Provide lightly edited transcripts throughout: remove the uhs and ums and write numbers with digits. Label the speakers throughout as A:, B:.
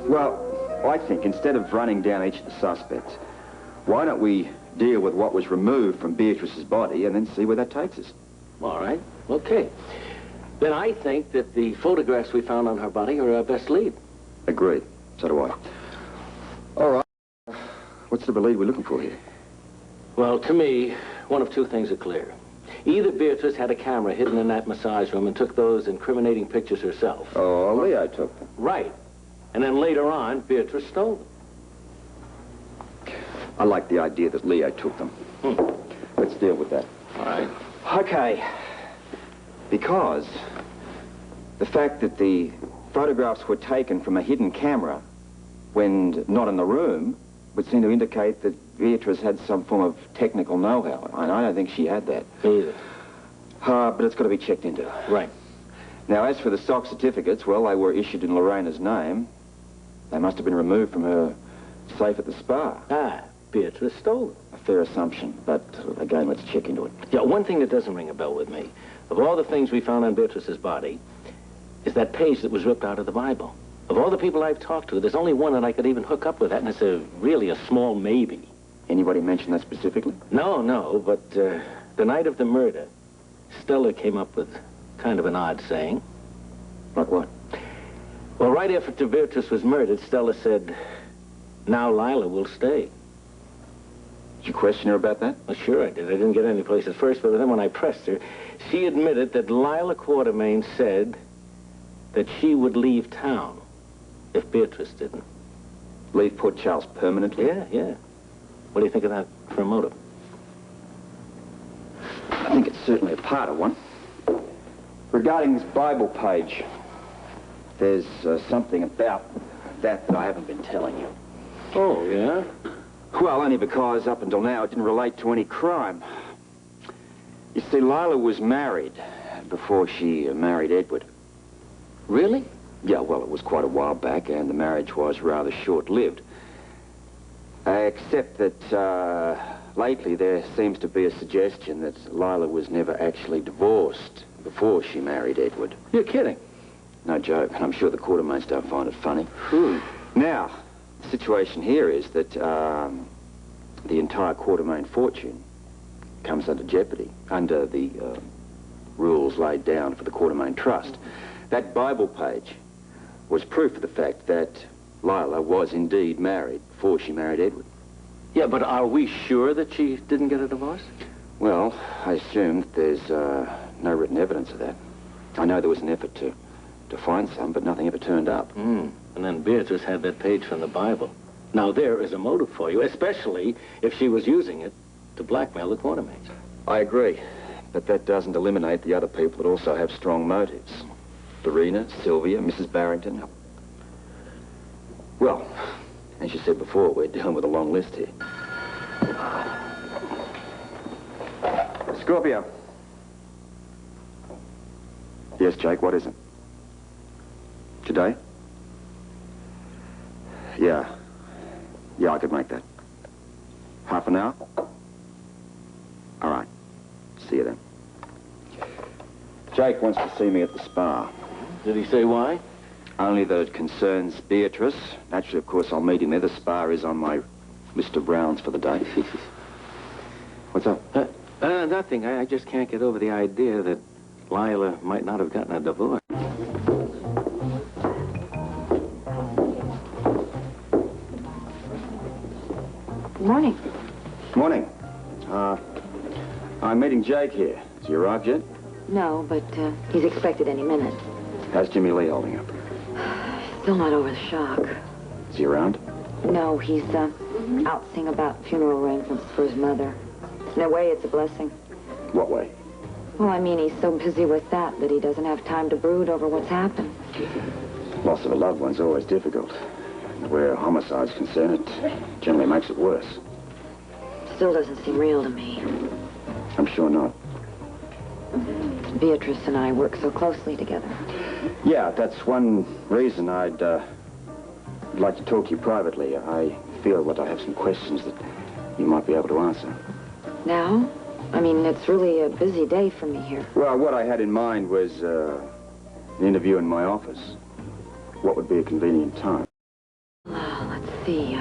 A: Well, I think instead of running down each of the suspects, why don't we deal with what was removed from Beatrice's body and then see where that takes us?
B: All right. Okay. Then I think that the photographs we found on her body are our best lead.
A: Agreed. So do I. All right. What's the lead we're looking for here?
B: Well, to me, one of two things are clear. Either Beatrice had a camera hidden in that massage room and took those incriminating pictures herself.
A: Oh, Leo took them.
B: Right. And then later on, Beatrice stole them.
A: I like the idea that Leo took them. Let's deal with that.
B: All right.
A: Okay. Because the fact that the photographs were taken from a hidden camera when not in the room would seem to indicate that Beatrice had some form of technical know-how. And I don't think she had that.
B: Me either.
A: But it's got to be checked into.
B: Right.
A: Now, as for the stock certificates, well, they were issued in Lorena's name. They must have been removed from her safe at the spa.
B: Ah, Beatrice stole them.
A: A fair assumption, but again, let's check into it.
B: Yeah, one thing that doesn't ring a bell with me, of all the things we found on Beatrice's body, is that page that was ripped out of the Bible. Of all the people I've talked to, there's only one that I could even hook up with that, and it's really a small maybe.
A: Anybody mention that specifically?
B: No, but the night of the murder, Stella came up with kind of an odd saying.
A: Like what?
B: Well, right after Beatrice was murdered, Stella said, "Now Lila will stay."
A: Did you question her about that?
B: Well, sure I did. I didn't get any place at first, but then when I pressed her, she admitted that Lila Quartermain said that she would leave town if Beatrice didn't.
A: Leave Port Charles permanently?
B: Yeah. What do you think of that for a motive?
A: I think it's certainly a part of one. Regarding this Bible page, there's something about that I haven't been telling you.
B: Oh, yeah?
A: Well, only because up until now it didn't relate to any crime. You see, Lila was married before she married Edward.
B: Really?
A: Yeah, well, it was quite a while back, and the marriage was rather short-lived. Except that lately there seems to be a suggestion that Lila was never actually divorced before she married Edward.
B: You're kidding.
A: No joke, and I'm sure the Quartermains don't find it funny. Now, the situation here is that the entire Quartermain fortune comes under jeopardy, under the rules laid down for the Quartermain Trust. That Bible page was proof of the fact that Lila was indeed married before she married Edward.
B: Yeah, but are we sure that she didn't get a divorce?
A: Well, I assume that there's no written evidence of that. I know there was an effort to find some, but nothing ever turned up.
B: And then Beatrice had that page from the Bible. Now there is a motive for you, especially if she was using it to blackmail the Quartermains.
A: I agree, but that doesn't eliminate the other people that also have strong motives. Lorena, Sylvia, Mrs. Barrington. Well, as you said before, we're dealing with a long list here. Scorpio. Yes, Jake, what is it? Today? Yeah, I could make that. Half an hour? All right. See you then. Jake wants to see me at the spa.
B: Did he say why?
A: Only that it concerns Beatrice. Naturally, of course, I'll meet him there. The spa is on my list of rounds for the day. What's up?
B: Nothing. I just can't get over the idea that Lila might not have gotten a divorce.
C: Good morning.
A: Morning. I'm meeting Jake here. Has he arrived yet?
C: No, but he's expected any minute.
A: How's Jimmy Lee holding up?
C: Still not over the shock.
A: Is he around?
C: No, he's out seeing about funeral arrangements for his mother. In a way, it's a blessing.
A: What way?
C: Well, I mean, he's so busy with that he doesn't have time to brood over what's happened.
A: Loss of a loved one's always difficult. And where homicide's concerned, it generally makes it worse.
C: Still doesn't seem real to me.
A: I'm sure not.
C: Beatrice and I work so closely together.
A: Yeah, that's one reason I'd like to talk to you privately. I feel that I have some questions that you might be able to answer.
C: Now? I mean, it's really a busy day for me here.
A: Well, what I had in mind was an interview in my office. What would be a convenient time?
C: see.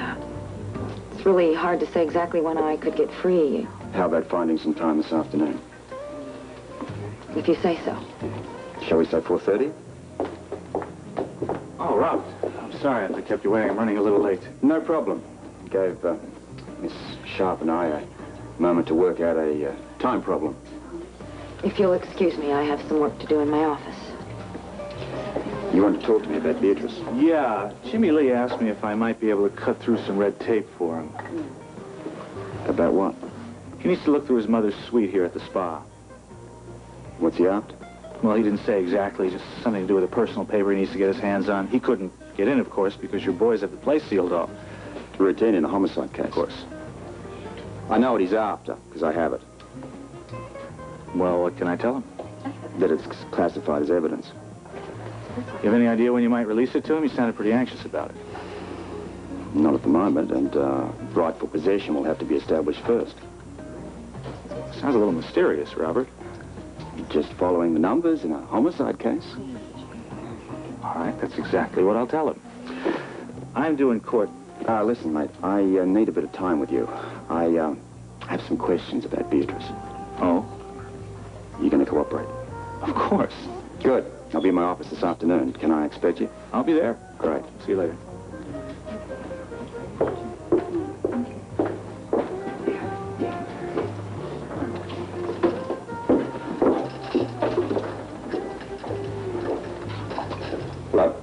C: It's really hard to say exactly when I could get free,
A: How about finding some time this afternoon?
C: if you say so.
A: Shall we say 4:30?
D: Oh, Rob, I'm sorry if I kept you waiting. I'm running a little late.
A: No problem. Gave Miss Sharp and I a moment to work out a time problem.
C: If you'll excuse me, I have some work to do in my office.
A: You want to talk to me about Beatrice?
D: Yeah, Jimmy Lee asked me if I might be able to cut through some red tape for him.
A: About what?
D: He needs to look through his mother's suite here at the spa.
A: What's he after?
D: Well, he didn't say exactly, just something to do with a personal paper he needs to get his hands on. He couldn't get in, of course, because your boys have the place sealed off.
A: Routine in a homicide case.
D: Of course.
A: I know what he's after, because I have it.
D: Well, what can I tell him?
A: That it's classified as evidence.
D: You have any idea when you might release it to him? He sounded pretty anxious about it.
A: Not at the moment, and rightful possession will have to be established first.
D: Sounds a little mysterious, Robert.
A: Just following the numbers in a homicide case.
D: All right, that's exactly what I'll tell him. I'm due in court.
A: Listen, mate, I need a bit of time with you. I have some questions about Beatrice.
D: Oh?
A: You going to cooperate?
D: Of course.
A: Good. I'll be in my office this afternoon. Can I expect you?
D: I'll be there.
A: Great.
D: See you later.
A: Hello.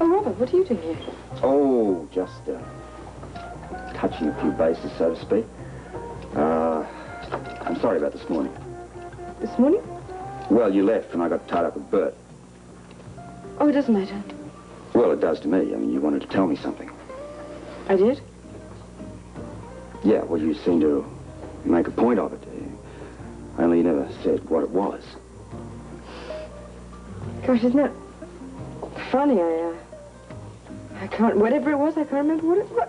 E: Oh, Robert, what are you doing here?
A: Oh, just touching a few bases, so to speak. I'm sorry about this morning.
E: This morning?
A: Well, you left and I got tied up with Bert.
E: Oh, it doesn't matter.
A: Well, it does to me. I mean, you wanted to tell me something.
E: I did?
A: Yeah, well, you seemed to make a point of it. Only you never said what it was.
E: Gosh, isn't that funny? I can't, whatever it was, I can't remember what it was.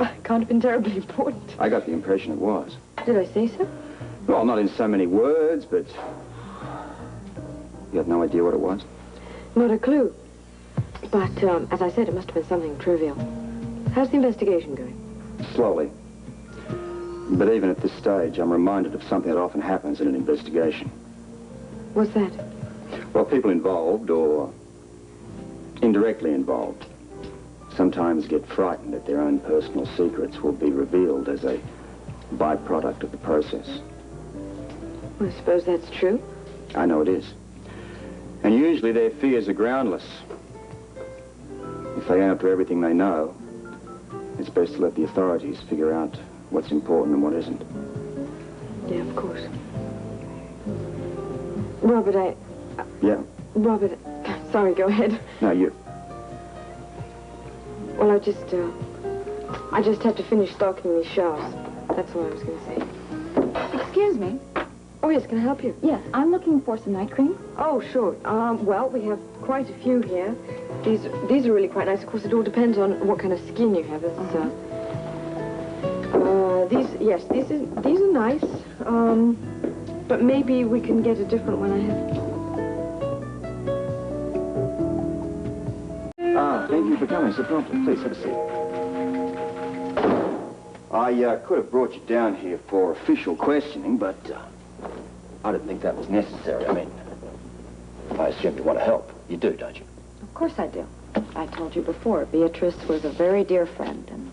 E: I can't have been terribly important.
A: I got the impression it was.
E: Did I say so?
A: Well, not in so many words, but... You had no idea what it was?
E: Not a clue. But, as I said, it must have been something trivial. How's the investigation going?
A: Slowly. But even at this stage, I'm reminded of something that often happens in an investigation.
E: What's that?
A: Well, people involved, or indirectly involved, sometimes get frightened that their own personal secrets will be revealed as a byproduct of the process.
E: Well, I suppose that's true.
A: I know it is. And usually their fears are groundless. If they aren't after everything they know, it's best to let the authorities figure out what's important and what isn't.
E: Yeah, of course. Robert,
A: Yeah?
E: Robert, sorry, go ahead.
A: No, you...
E: Well, I just had to finish stocking these shelves. That's what I was going to say.
F: Excuse me.
E: Oh, yes, can I help you?
F: Yes, I'm looking for some night cream.
E: Oh, sure. Well, we have quite a few here. These are really quite nice. Of course, it all depends on what kind of skin you have. These are nice. But maybe we can get a different one.
A: Thank you for coming so promptly. Please, have a seat. I could have brought you down here for official questioning, but I didn't think that was necessary. I mean, I assume you want to help. You do, don't you?
C: Of course I do. I told you before, Beatrice was a very dear friend, and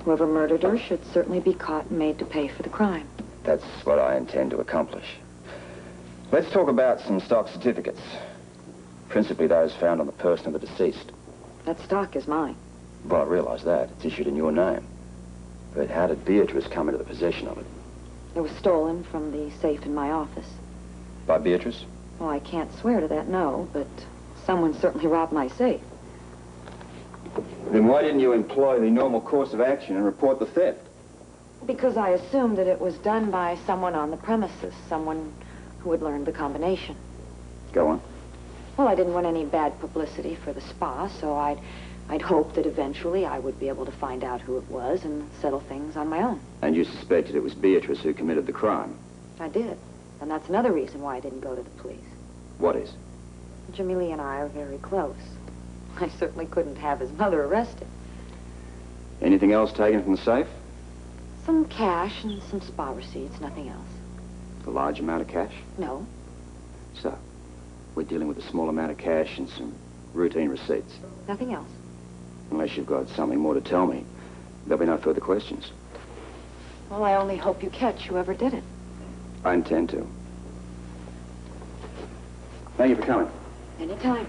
C: whoever murdered her should certainly be caught and made to pay for the crime.
A: That's what I intend to accomplish. Let's talk about some stock certificates. Principally those found on the person of the deceased.
C: That stock is mine.
A: Well, I realize that. It's issued in your name. But how did Beatrice come into the possession of it?
C: It was stolen from the safe in my office.
A: By Beatrice?
C: Well, I can't swear to that, no, but someone certainly robbed my safe.
A: Then why didn't you employ the normal course of action and report the theft?
C: Because I assumed that it was done by someone on the premises, someone who had learned the combination.
A: Go on.
C: Well, I didn't want any bad publicity for the spa, so I'd hoped that eventually I would be able to find out who it was and settle things on my own.
A: And you suspected it was Beatrice who committed the crime?
C: I did. And that's another reason why I didn't go to the police.
A: What is?
C: Jimmy Lee and I are very close. I certainly couldn't have his mother arrested.
A: Anything else taken from the safe?
C: Some cash and some spa receipts, nothing else.
A: A large amount of cash?
C: No.
A: So, we're dealing with a small amount of cash and some routine receipts.
C: Nothing else.
A: Unless you've got something more to tell me, there'll be no further questions.
C: Well, I only hope you catch whoever did it.
A: I intend to. Thank you for coming.
C: Anytime.